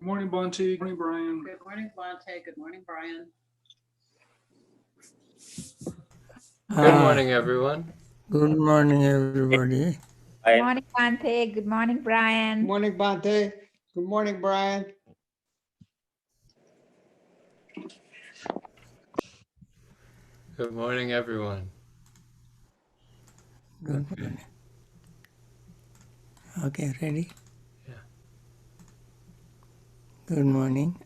Good morning, Bonte. Good morning, Brian. Good morning, Bonte. Good morning, Brian. Good morning, everyone. Good morning, everybody. Good morning, Bante. Good morning, Brian. Good morning, Bante. Good morning, Brian. Good morning, everyone. Good morning. Okay, ready? Yeah. Good morning.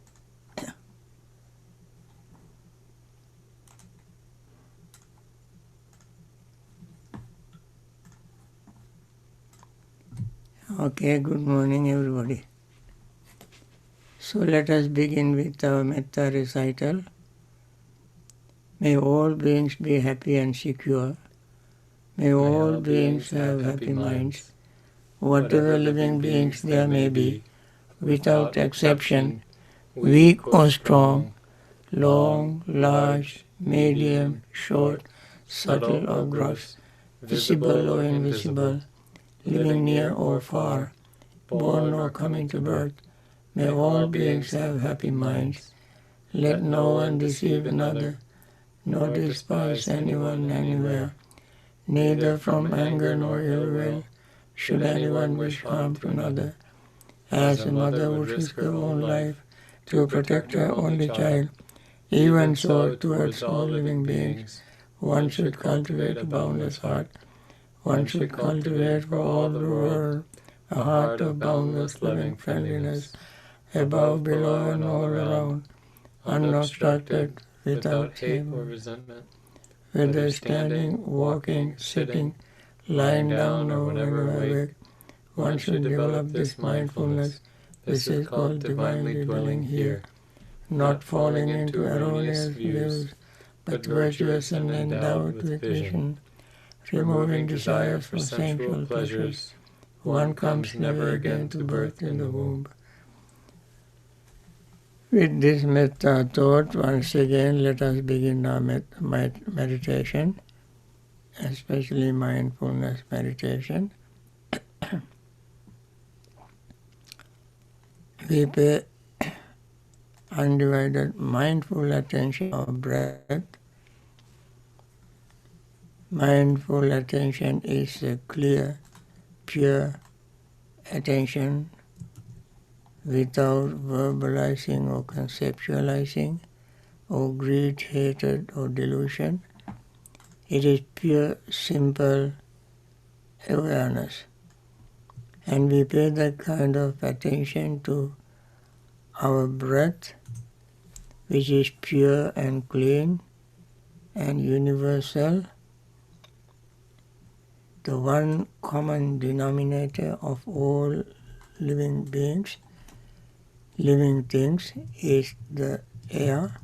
Okay, good morning, everybody. So let us begin with our metta recital. May all beings be happy and secure. May all beings have happy minds. Whatever living beings there may be, without exception, weak or strong, long, large, medium, short, subtle or gross, visible or invisible, living near or far, born or coming to birth, may all beings have happy minds. Let no one deceive another, nor despise anyone anywhere. Neither from anger nor ill will should anyone wish harm to another. As a mother would risk her own life to protect her only child, even so towards all living beings, one should cultivate a boundless heart. One should cultivate for all the world a heart of boundless loving friendliness, above, below, and all around, unobstructed, without hate or resentment. Whether standing, walking, sitting, lying down, or whenever awake, one should develop this mindfulness. This is called divinely dwelling here, not falling into erroneous views, but virtuous and endowed with vision, removing desires for sensual pleasures. One comes never again to birth in the womb. With this metta thought, once again let us begin our meditation, especially mindfulness meditation. We pay undivided mindful attention to our breath. Mindful attention is a clear, pure attention without verbalizing or conceptualizing or greed, hatred or delusion. It is pure, simple awareness. And we pay that kind of attention to our breath, which is pure and clean and universal, the one common denominator of all living beings, living things, is the air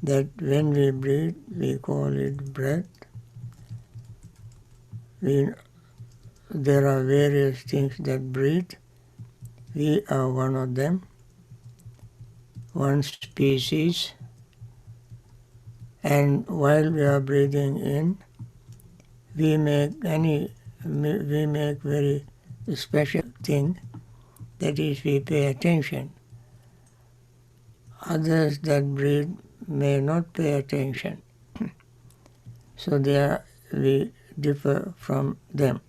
that when we breathe, we call it breath. There are various things that breathe. We are one of them, one species. And while we are breathing in, we make very special thing, that is, we pay attention. Others that breathe may not pay attention. So there we differ from them.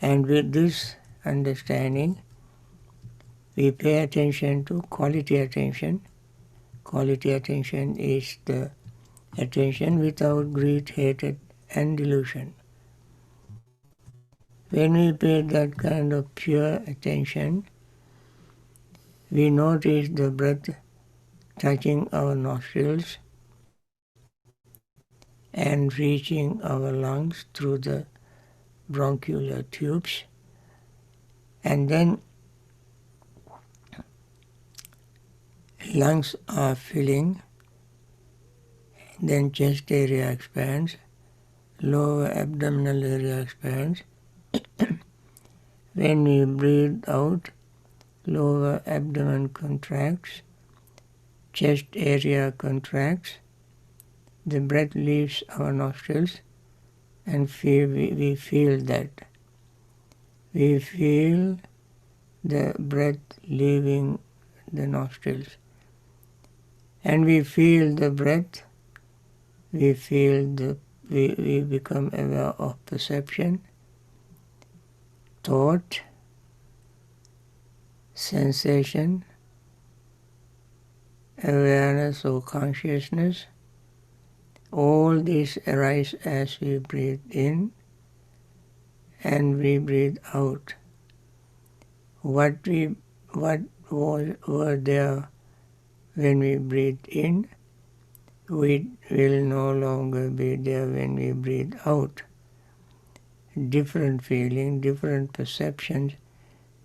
And with this understanding, we pay attention to quality attention. Quality attention is the attention without greed, hatred, and delusion. When we pay that kind of pure attention, we notice the breath touching our nostrils and reaching our lungs through the bronchial tubes, and then lungs are filling, then chest area expands, lower abdominal area expands. When we breathe out, lower abdomen contracts, chest area contracts, the breath leaves our nostrils, and we feel that. We feel the breath leaving the nostrils. And we feel the breath, we become aware of perception, thought, sensation, awareness or consciousness. All these arise as we breathe in and we breathe out. What were there when we breathe in, we will no longer be there when we breathe out. Different feeling, different perceptions,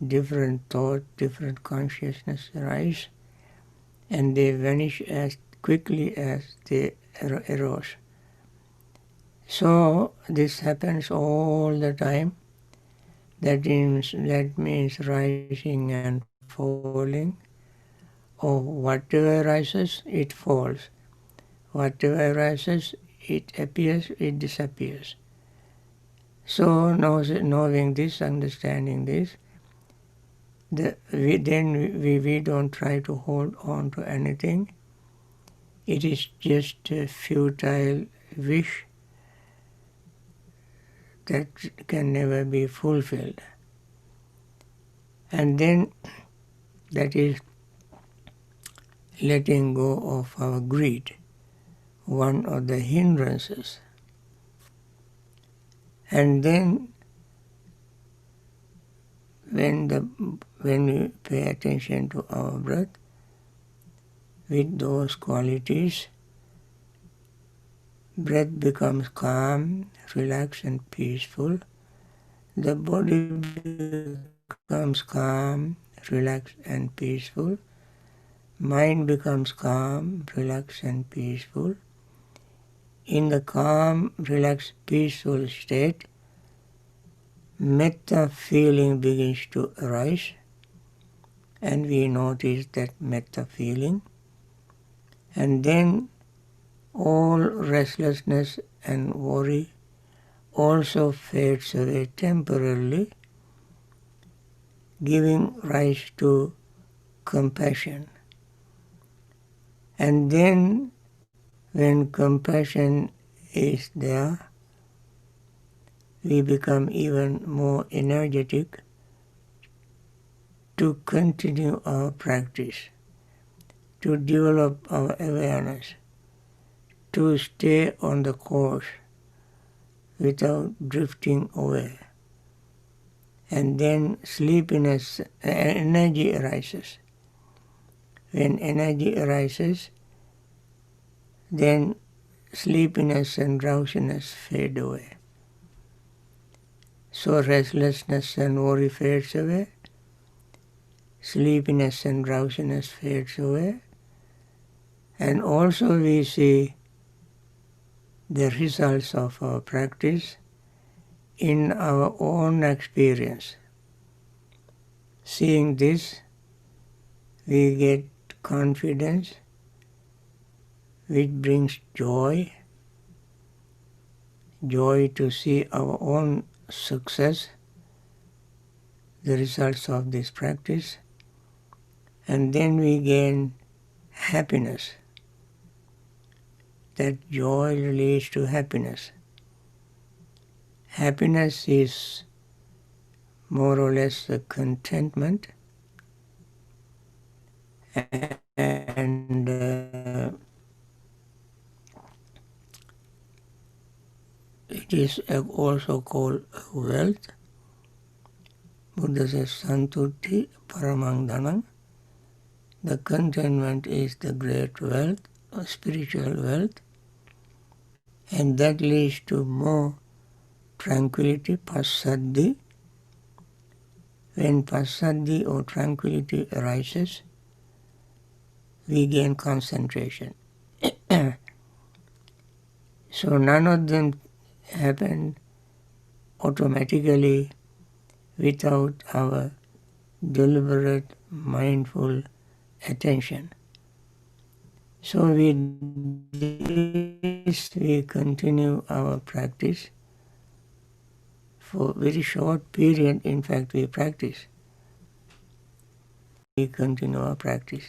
different thought, different consciousness arise, and they vanish as quickly as they arose. So this happens all the time. That means rising and falling. Or whatever rises, it falls. Whatever rises, it appears, it disappears. So knowing this, understanding this, we don't try to hold on to anything. It is just a futile wish that can never be fulfilled. And then that is letting go of our greed, one of the hindrances. And then when we pay attention to our breath with those qualities, breath becomes calm, relaxed and peaceful. The body becomes calm, relaxed and peaceful. Mind becomes calm, relaxed and peaceful. In the calm, relaxed, peaceful state, metta feeling begins to arise, and we notice that metta feeling, and then all restlessness and worry also fades away temporarily, giving rise to compassion. And then when compassion is there, we become even more energetic to continue our practice, to develop our awareness, to stay on the course without drifting away. And then sleepiness, energy arises. When energy arises, then sleepiness and drowsiness fade away. So restlessness and worry fades away, sleepiness and drowsiness fades away, and also we see the results of our practice in our own experience. Seeing this, we get confidence, which brings joy to see our own success, the results of this practice, and then we gain happiness. That joy leads to happiness. Happiness is more or less a contentment, and it is also called wealth. Buddha says, Santuti paramang dhanam. The contentment is the great wealth, spiritual wealth, and that leads to more tranquility, passaddhi. When passaddhi or tranquility arises, we gain concentration. So none of them happen automatically without our deliberate, mindful attention. So with this, we continue our practice for a very short period. In fact, we practice We continue our practice.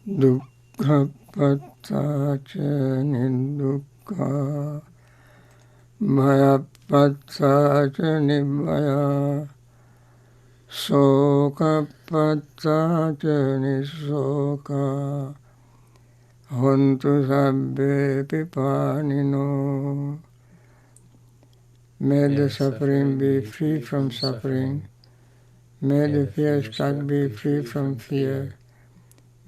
Dukkha pattaca nidukkha, bhaya pattaca nibbhaya, soka pattaca nisoka, hontu sabbe pipanino. May the suffering be free from suffering. May the fear-struck be free from fear.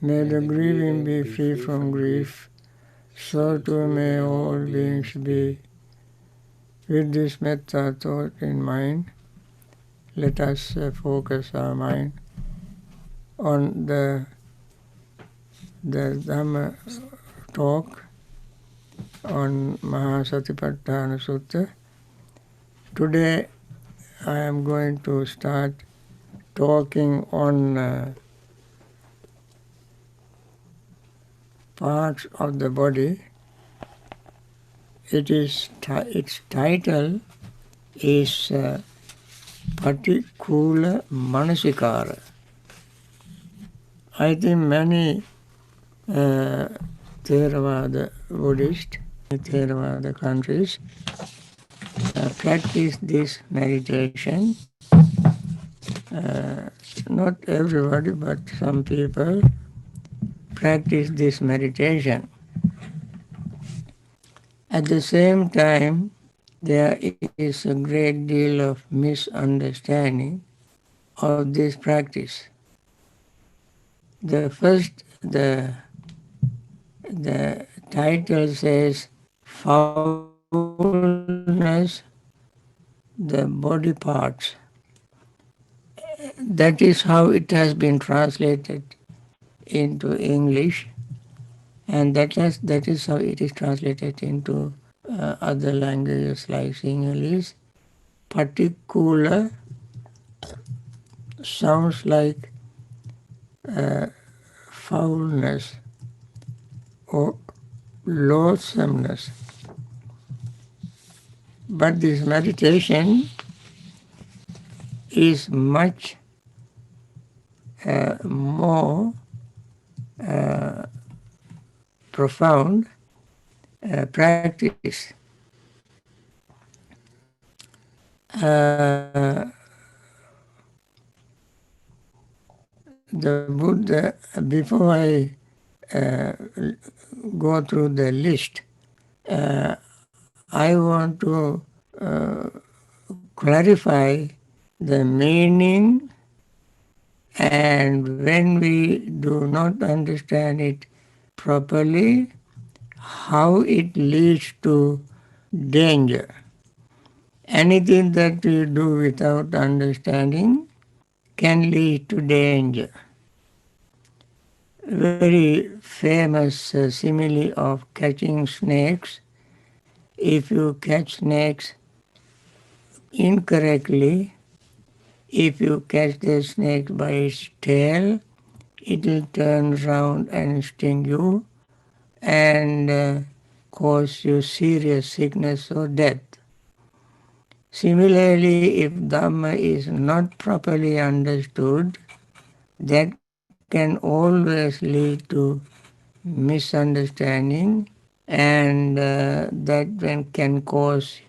May the grieving be free from grief. So too may all beings be. With this metta thought in mind, let us focus our mind on the Dhamma talk on Mahasatipatthana Sutta. Today I am going to start talking on parts of the body. Its title is Patikula Manasikara. I think many Theravada Buddhist, Theravada countries practice this meditation. Not everybody, but some people practice this meditation. At the same time, there is a great deal of misunderstanding of this practice. The title says foulness, the body parts. That is how it has been translated into English, and that is how it is translated into other languages like Sinhalese. Particular sounds like foulness or loathsomeness. But this meditation is much more profound practice. The Buddha, before I go through the list, I want to clarify the meaning, and when we do not understand it properly, how it leads to danger. Anything that we do without understanding can lead to danger. Very famous simile of catching snakes. If you catch snakes incorrectly, if you catch the snake by its tail, it will turn around and sting you and cause you serious sickness or death. Similarly, if Dhamma is not properly understood, that can always lead to misunderstanding, and that can cause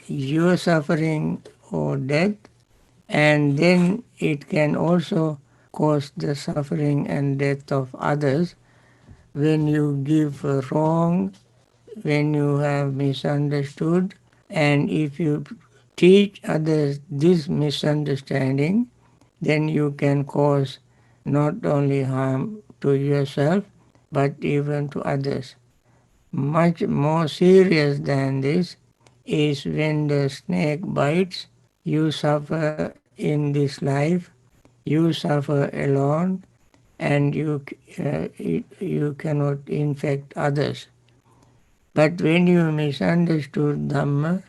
your suffering or death, and then it can also cause the suffering and death of others when you give wrong, when you have misunderstood, and if you teach others this misunderstanding, then you can cause not only harm to yourself, but even to others. Much more serious than this is when the snake bites, you suffer in this life, you suffer alone, and you cannot infect others. But when you misunderstood Dhamma,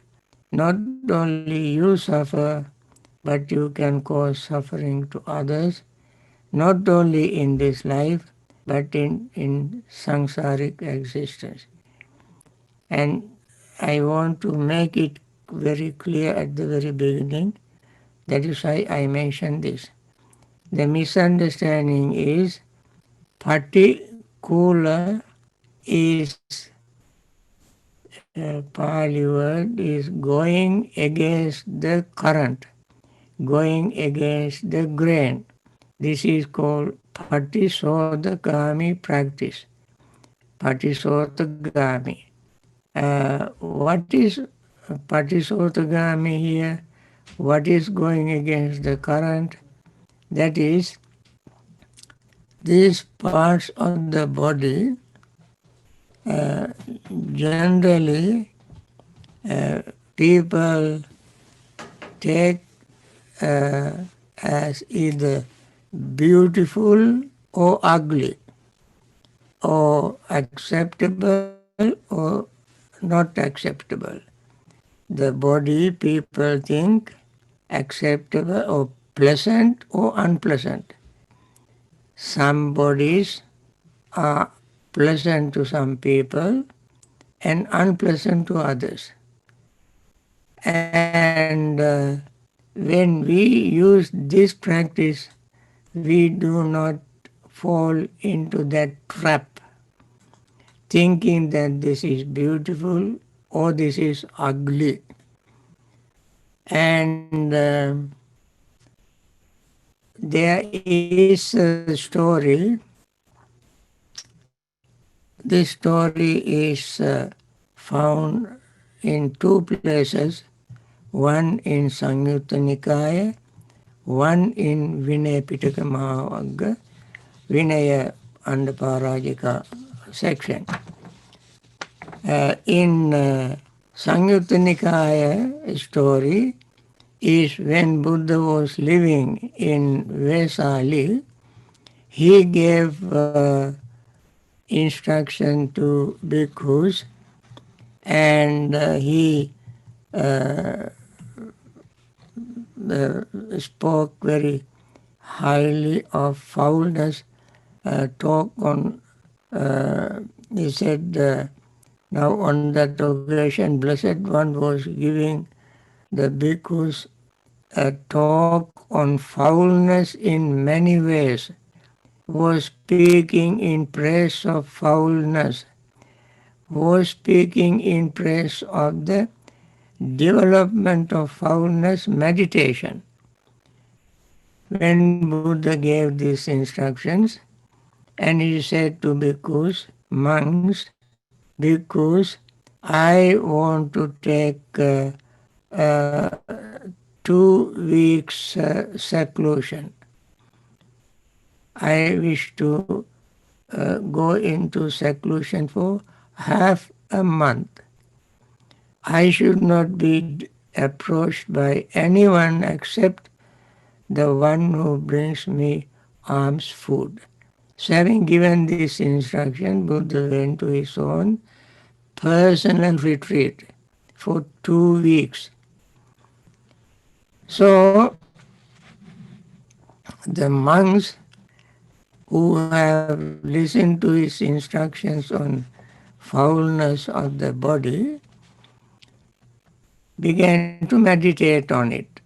not only you suffer, but you can cause suffering to others, not only in this life, but in samsaric existence. And I want to make it very clear at the very beginning. That is why I mentioned this. The misunderstanding is particular is Pali word is going against the current, going against the grain. This is called Patisodagami practice. Patisodagami. What is Patisodagami here? What is going against the current? That is, these parts of the body generally people take as either beautiful or ugly, or acceptable or not acceptable. The body people think acceptable or pleasant or unpleasant. Some bodies are pleasant to some people and unpleasant to others. And when we use this practice, we do not fall into that trap, thinking that this is beautiful or this is ugly. And there is a story. This story is found in two places, one in Samyutta Nikaya, one in Vinaya Pitaka Mahavagga, Vinaya and Parajika section. In Samyutta Nikaya story is when Buddha was living in Vesali, he gave instruction to bhikkhus, and he spoke very highly of foulness, talk on, he said, now on that occasion, Blessed One was giving the bhikkhus a talk on foulness in many ways, was speaking in praise of foulness, was speaking in praise of the development of foulness meditation. When Buddha gave these instructions, and he said to bhikkhus, monks, bhikkhus, I want to take 2 weeks seclusion. I wish to go into seclusion for half a month. I should not be approached by anyone except the one who brings me alms food. So having given this instruction, Buddha went to his own personal retreat for 2 weeks. So the monks who have listened to his instructions on foulness of the body began to meditate on it.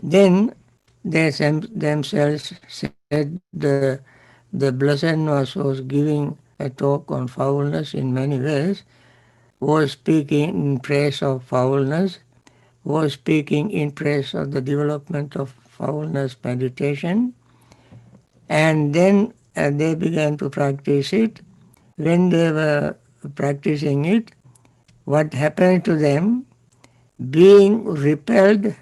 Then they themselves said the Blessed One was giving a talk on foulness in many ways, was speaking in praise of foulness, was speaking in praise of the development of foulness meditation, and then they began to practice it. When they were practicing it, what happened to them? Being repelled,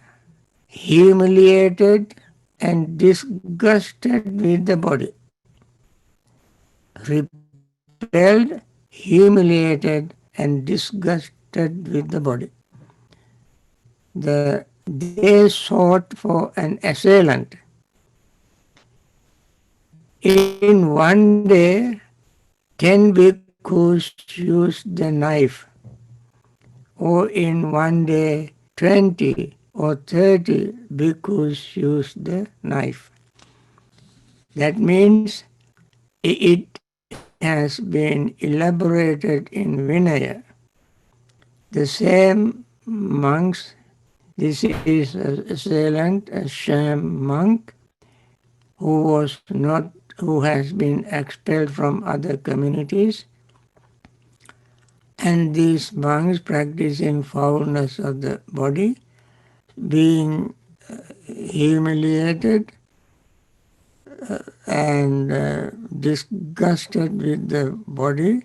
humiliated, and disgusted with the body. Repelled, humiliated, and disgusted with the body. They sought for an assailant. In one day, 10 bhikkhus used the knife, or in one day, 20 or 30 bhikkhus used the knife. That means it has been elaborated in Vinaya. The same monks, this is a Ceylon, a sham monk who has been expelled from other communities, and these monks practicing foulness of the body, being humiliated and disgusted with the body,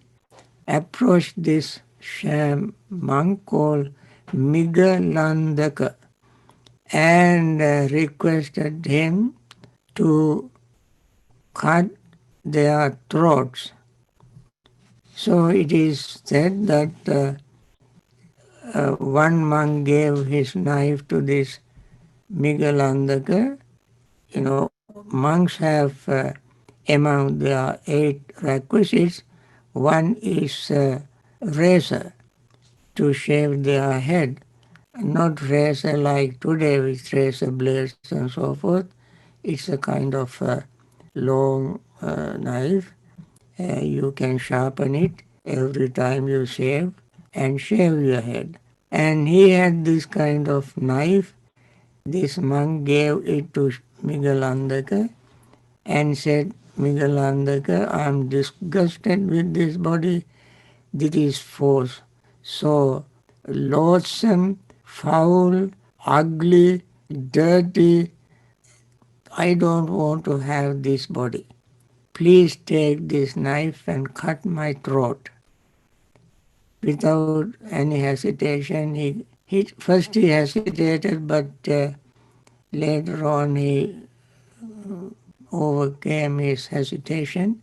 approached this sham monk called Migalandaka and requested him to cut their throats. So it is said that one monk gave his knife to this Migalandaka. Monks have among their 8 requisites, one is razor to shave their head, not razor like today with razor blades and so forth. It's a kind of long knife. You can sharpen it every time you shave and shave your head. And he had this kind of knife. This monk gave it to Migalandaka and said, Migalandaka, I am disgusted with this body. This is force. So loathsome, foul, ugly, dirty. I don't want to have this body. Please take this knife and cut my throat. Without any hesitation, first he hesitated, but later on he overcame his hesitation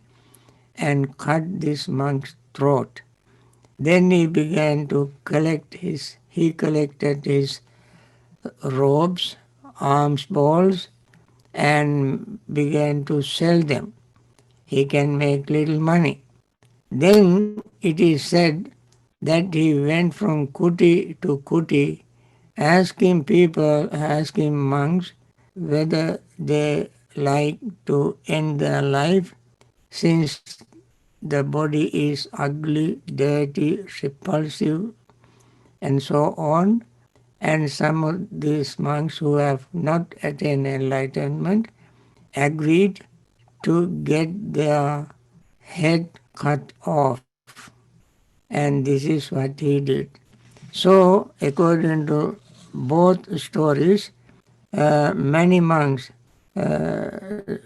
and cut this monk's throat. Then he began to collected his robes, alms balls, and began to sell them. He can make little money. Then it is said that he went from kuti to kuti, asking monks whether they like to end their life, since the body is ugly, dirty, repulsive, and so on. And some of these monks who have not attained enlightenment agreed to get their head cut off. And this is what he did. So, according to both stories, many monks, 10,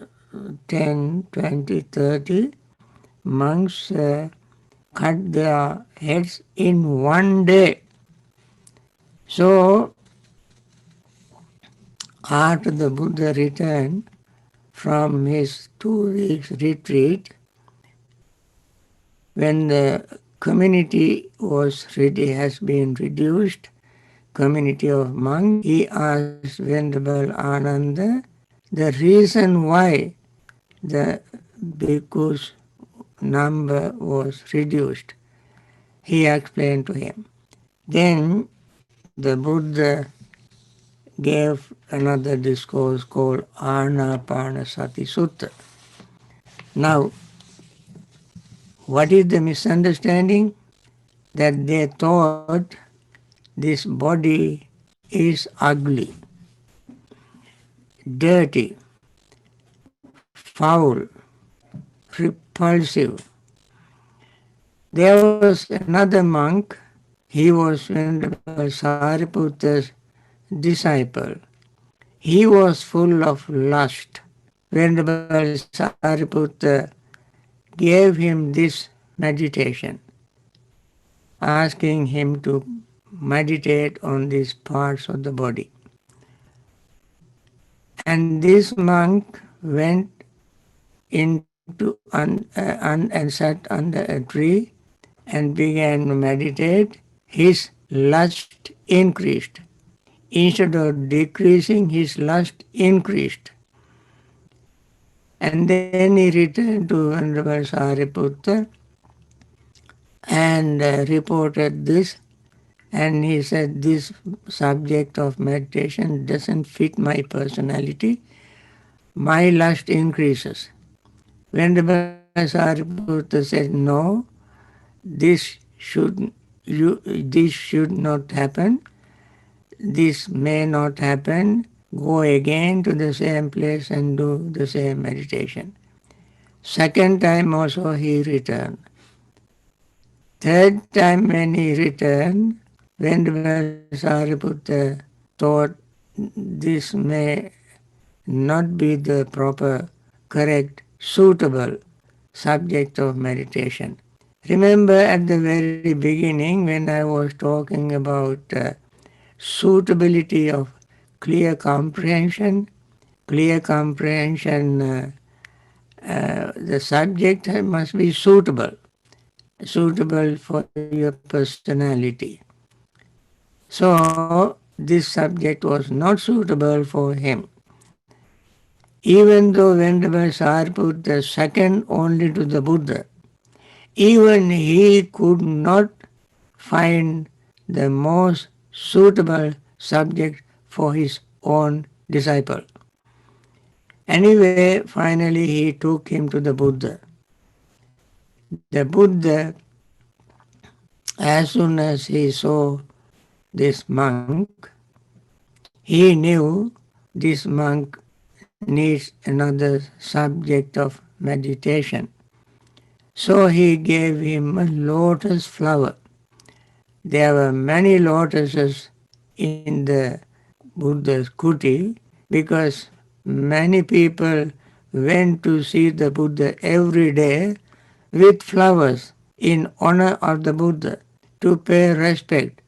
20, 30 monks cut their heads in one day. So, after the Buddha returned from his 2 weeks retreat, when the community has been reduced, community of monks, he asked Venerable Ananda the reason why the bhikkhus number was reduced. He explained to him. Then the Buddha gave another discourse called Anapanasati Sutta. Now, what is the misunderstanding? That they thought this body is ugly, dirty, foul, repulsive. There was another monk, he was Venerable Sariputta's disciple. He was full of lust. Venerable Sariputta gave him this meditation, asking him to meditate on these parts of the body. And this monk went into and sat under a tree and began to meditate. His lust increased. Instead of decreasing, his lust increased. And then he returned to Venerable Sariputta and reported this. and he said, this subject of meditation doesn't fit my personality. My lust increases. Venerable Sariputta said, no, this should not happen. This may not happen. Go again to the same place and do the same meditation. Second time also he returned. Third time when he returned, Venerable Sariputta thought this may not be the proper, correct, suitable subject of meditation. Remember at the very beginning when I was talking about suitability of clear comprehension? Clear comprehension, the subject must be suitable for your personality. So this subject was not suitable for him. Even though Venerable Sariputta second only to the Buddha, even he could not find the most suitable subject for his own disciple. Anyway, finally he took him to the Buddha. The Buddha, as soon as he saw this monk, he knew this monk needs another subject of meditation. So he gave him a lotus flower. There were many lotuses in the Buddha's kuti because many people went to see the Buddha every day with flowers in honor of the Buddha to pay respect.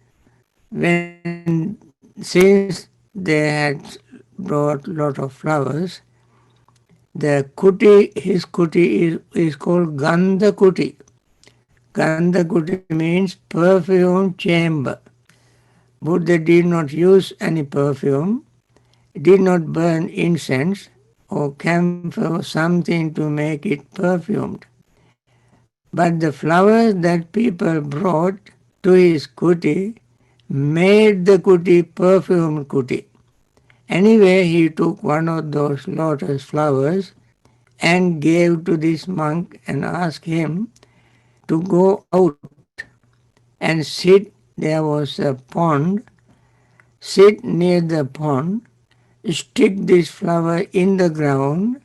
Since they had brought lot of flowers, the kuti, his kuti is called Gandakuti. Gandakuti means perfume chamber. Buddha did not use any perfume, did not burn incense or camphor or something to make it perfumed. But the flowers that people brought to his kuti made the kuti perfumed kuti. Anyway, he took one of those lotus flowers and gave to this monk and asked him to go out and sit. There was a pond. Sit near the pond, stick this flower in the ground,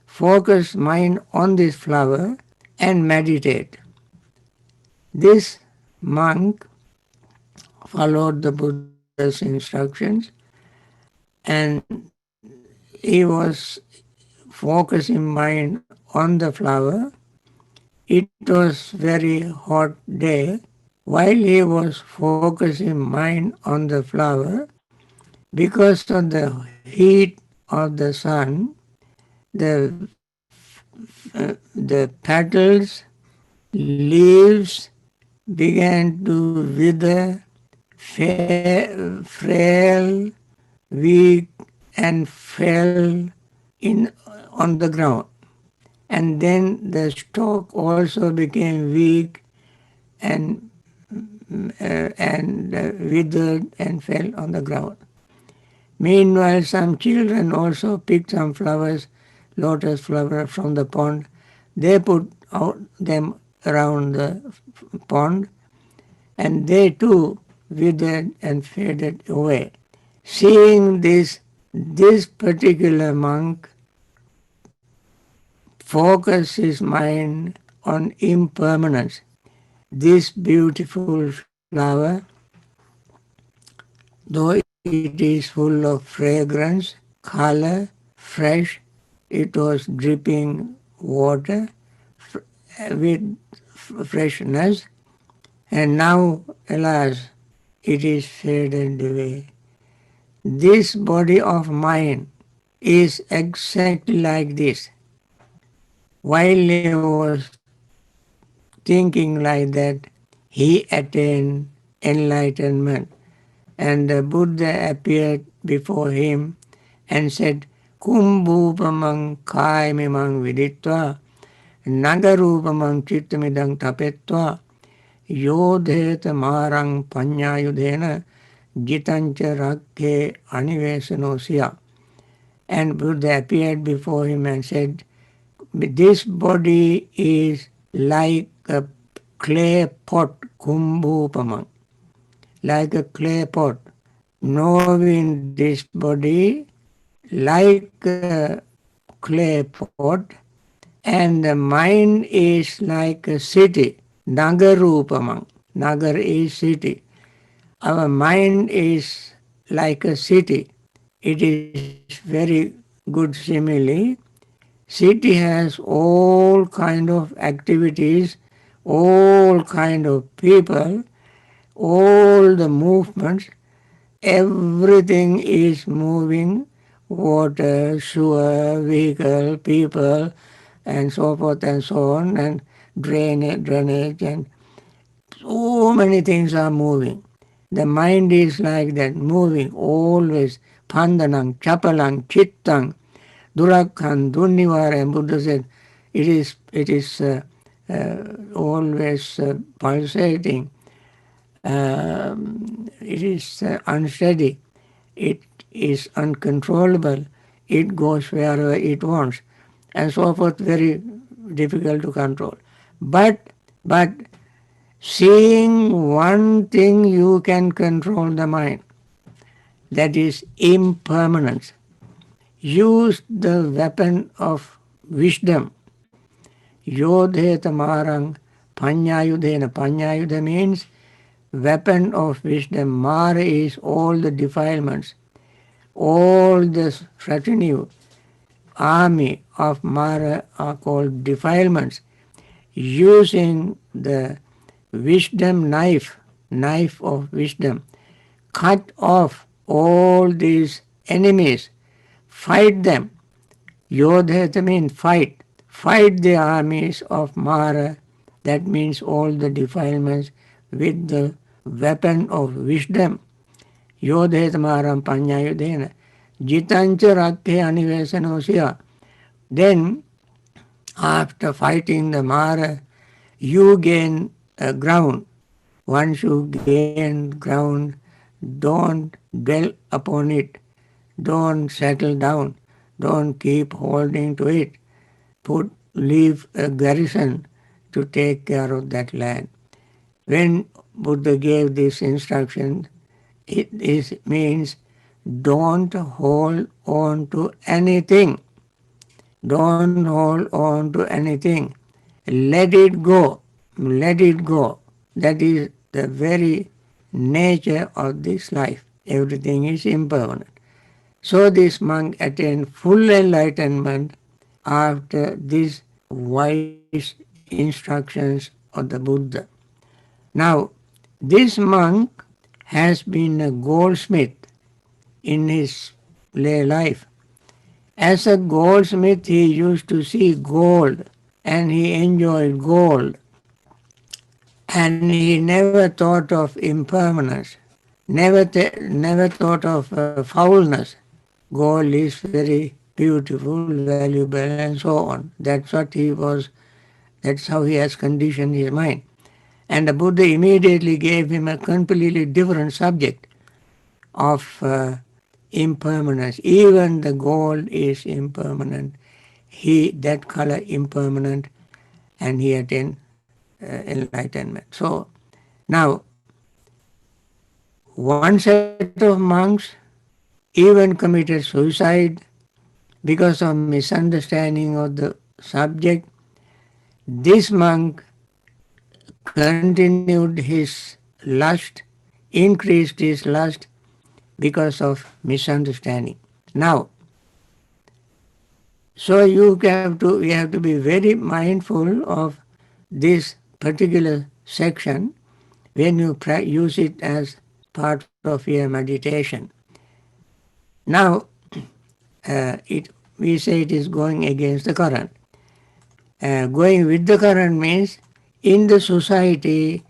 focus mind on this flower and meditate. This monk followed the Buddha's instructions and he was focusing mind on the flower. It was very hot day. While he was focusing mind on the flower, because of the heat of the sun, the petals, leaves began to wither, frail, weak, and fell on the ground. And then the stalk also became weak and withered and fell on the ground. Meanwhile, some children also picked some flowers, lotus flower from the pond. They put out them around the pond, and they too withered and faded away. Seeing this particular monk focused his mind on impermanence. This beautiful flower, though it is full of fragrance, color, fresh, it was dripping water with freshness, and now, alas, it is faded away. This body of mine is exactly like this. While he was thinking like that, he attained enlightenment. And the Buddha appeared before him and said, Kumbhupamang kaimimang viditva, nagarupamang chittamidang tapetva, Yodheta marang panyayudhena jitancha rakhe anivesanosya. And Buddha appeared before him and said, this body is like a clay pot, kumbhupamang, like a clay pot. Knowing this body like a clay pot, and the mind is like a city, nagarupamang. Nagar is city. Our mind is like a city. It is very good simile. City has all kind of activities, all kind of people, all the movements, everything is moving, water, sewer, vehicle, people, and so forth and so on, and drainage, and so many things are moving. The mind is like that, moving always. Pandanang, chapalang, chittang, durakhan, dunnivar, and Buddha said, it is always pulsating. It is unsteady. It is uncontrollable. It goes wherever it wants, and so forth. Very difficult to control. But seeing one thing you can control the mind, that is impermanence. Use the weapon of wisdom. Yodheta marang panyayudhena. Panyayudha means weapon of wisdom. Mara is all the defilements. All the retinue, army of Mara are called defilements. Using the wisdom knife of wisdom, cut off all these enemies, fight them. Yodheta means fight. Fight the armies of Mara, that means all the defilements, with the weapon of wisdom. Yodheta maram panyayudhena jitancha rakhe anivesanosya. Then, after fighting the Mara, you gain ground. Once you gain ground, don't dwell upon it. Don't settle down. Don't keep holding to it. Leave a garrison to take care of that land. When Buddha gave this instruction, it means don't hold on to anything. Don't hold on to anything. Let it go. Let it go. That is the very nature of this life. Everything is impermanent. So this monk attained full enlightenment after these wise instructions of the Buddha. Now, this monk has been a goldsmith in his lay life. As a goldsmith, he used to see gold, and he enjoyed gold. And he never thought of impermanence, never thought of foulness. Gold is very beautiful, valuable, and so on. That's how he has conditioned his mind. And the Buddha immediately gave him a completely different subject of impermanence. Even the gold is impermanent. That color impermanent, and he attained enlightenment. So now, one set of monks even committed suicide because of misunderstanding of the subject. This monk continued his lust, increased his lust because of misunderstanding. Now, so you have to be very mindful of this particular section when you use it as part of your meditation. Now, we say it is going against the current. Going with the current means in the society,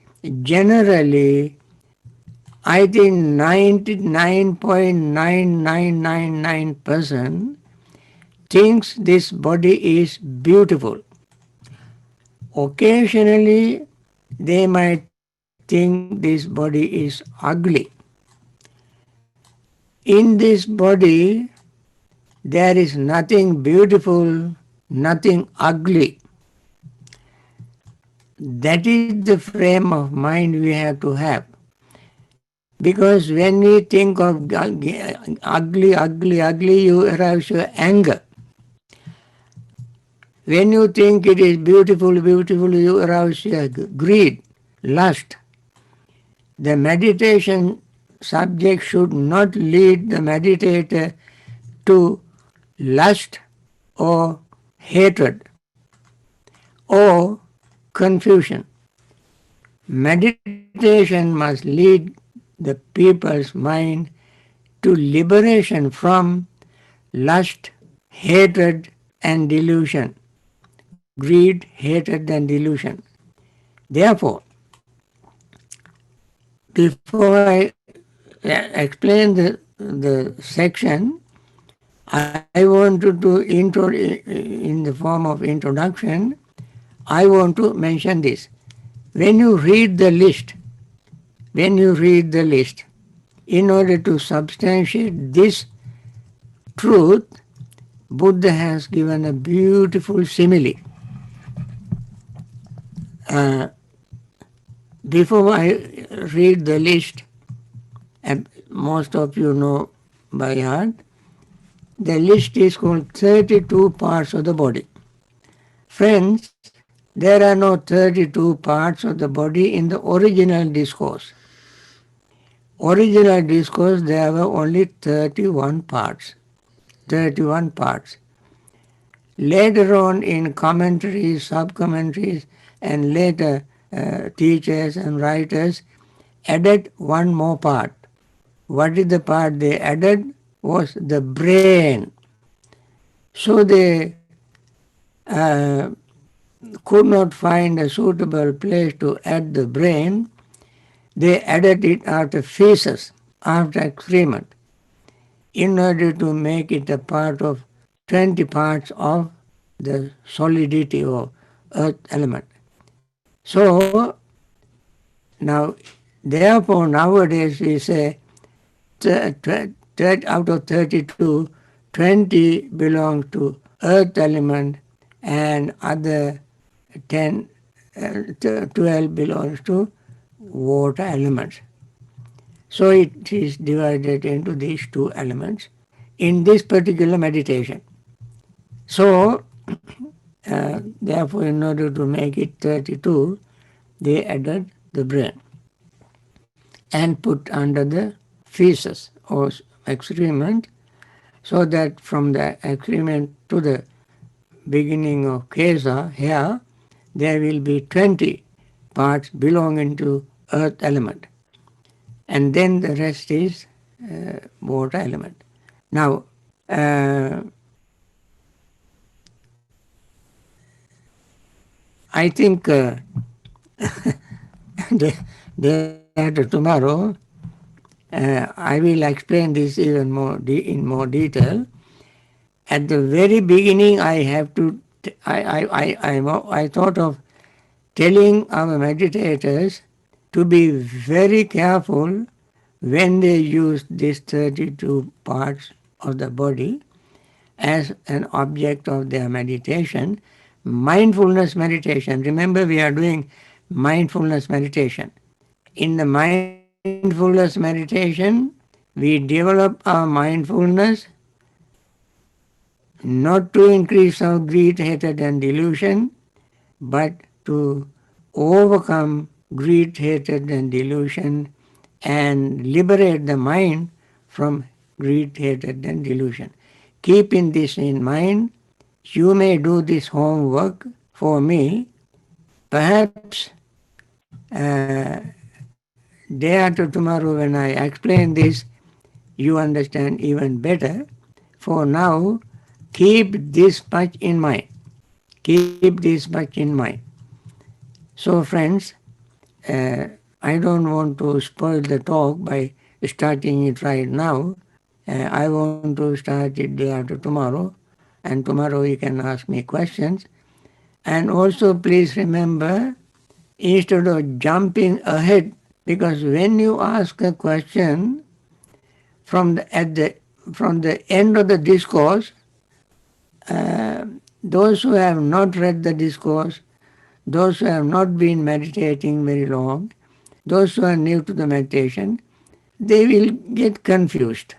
generally, I think 99.9999% thinks this body is beautiful. Occasionally, they might think this body is ugly. In this body, there is nothing beautiful, nothing ugly. That is the frame of mind we have to have. Because when we think of ugly, you arouse your anger. When you think it is beautiful, you arouse your greed, lust. The meditation subject should not lead the meditator to lust or hatred or confusion. Meditation must lead the people's mind to liberation from lust, hatred, and delusion. Greed, hatred, and delusion. Therefore, before I explain the section, I wanted to in the form of introduction, I want to mention this. When you read the list, in order to substantiate this truth, Buddha has given a beautiful simile. Before I read the list, and most of you know by heart, the list is called 32 parts of the body. Friends, there are no 32 parts of the body in the original discourse. Original discourse, there were only 31 parts. 31 parts. Later on in commentaries, sub-commentaries, and later teachers and writers added one more part. What is the part they added? Was the brain. So they could not find a suitable place to add the brain. They added it after feces, after excrement, in order to make it a part of 20 parts of the solidity or earth element. So now, therefore, nowadays we say out of 32, 20 belong to earth element and other 12 belongs to water elements. So it is divided into these two elements in this particular meditation. So, therefore, in order to make it 32, they added the brain and put under the feces or excrement, so that from the excrement to the beginning of kesa, here, there will be 20 parts belonging to earth element. And then the rest is water element. Now, I think after tomorrow, I will explain this even more in more detail. At the very beginning, I thought of telling our meditators to be very careful when they use these 32 parts of the body as an object of their meditation. Mindfulness meditation. Remember, we are doing mindfulness meditation. In the mindfulness meditation, we develop our mindfulness not to increase our greed, hatred, and delusion, but to overcome greed, hatred, and delusion and liberate the mind from greed, hatred, and delusion. Keeping this in mind, you may do this homework for me. Perhaps day after tomorrow when I explain this, you understand even better. For now, keep this much in mind. Keep this much in mind. So friends, I don't want to spoil the talk by starting it right now. I want to start it day after tomorrow, and tomorrow you can ask me questions. And also please remember, instead of jumping ahead Because when you ask a question from the end of the discourse, those who have not read the discourse, those who have not been meditating very long, those who are new to the meditation, they will get confused.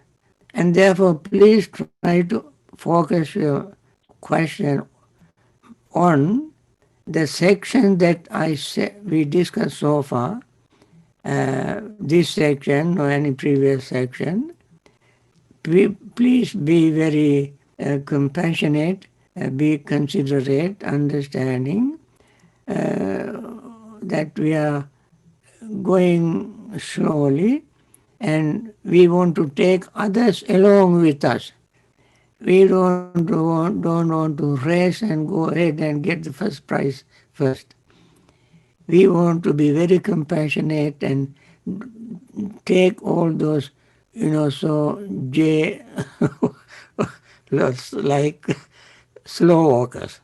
And therefore, please try to focus your question on the section that we discussed so far, this section or any previous section. Please be very compassionate, be considerate, understanding that we are going slowly and we want to take others along with us. We don't want to race and go ahead and get the first prize first. We want to be very compassionate and take all those, so like slow walkers.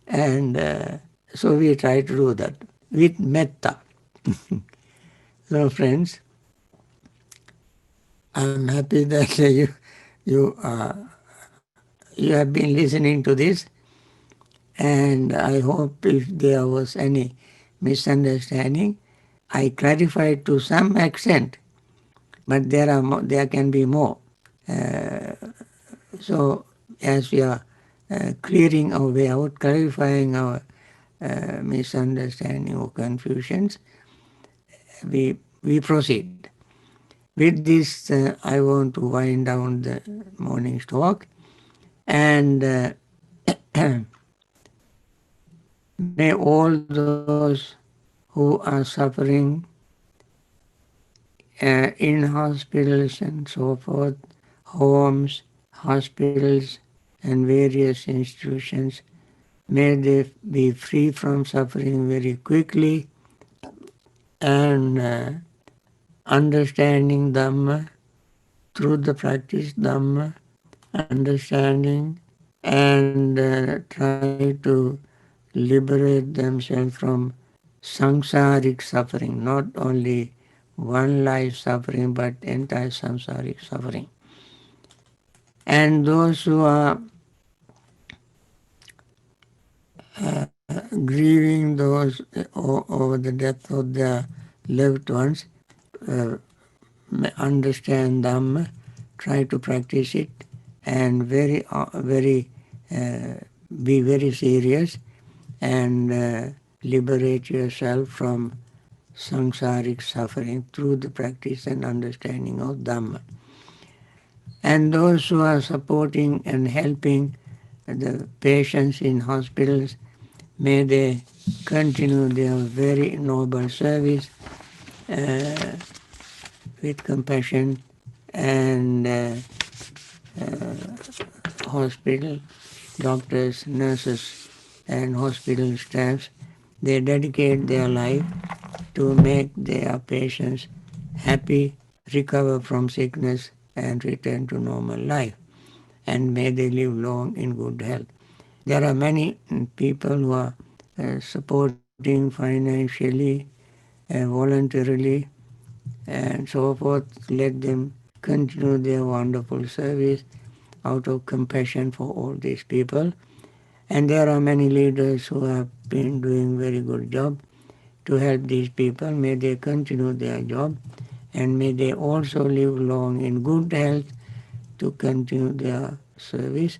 And so we try to do that with metta. So friends, I'm happy that you have been listening to this, and I hope if there was any misunderstanding, I clarified to some extent, but there can be more. So as we are clearing our way out, clarifying our misunderstanding or confusions, we proceed. With this, I want to wind down the morning's talk, and may all those who are suffering in hospitals and so forth, homes, hospitals, and various institutions, may they be free from suffering very quickly, and understanding Dhamma through the practice Dhamma, understanding and try to liberate themselves from samsaric suffering, not only one life suffering but entire samsaric suffering. And those who are grieving those over the death of their loved ones, understand Dhamma, try to practice it, and be very serious and liberate yourself from samsaric suffering through the practice and understanding of Dhamma. And those who are supporting and helping the patients in hospitals, may they continue their very noble service with compassion, and hospital doctors, nurses, and hospital staffs, they dedicate their life to make their patients happy, recover from sickness, and return to normal life. And may they live long in good health. There are many people who are supporting financially, voluntarily, and so forth. Let them continue their wonderful service out of compassion for all these people. And there are many leaders who have been doing very good job to help these people. May they continue their job, and may they also live long in good health to continue their service.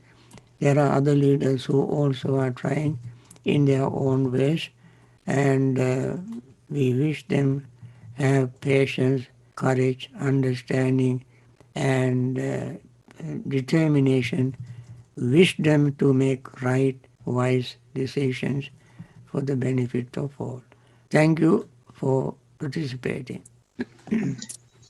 There are other leaders who also are trying in their own ways, and we wish them have patience, courage, understanding, and determination, wisdom to make right, wise decisions for the benefit of all. Thank you for participating.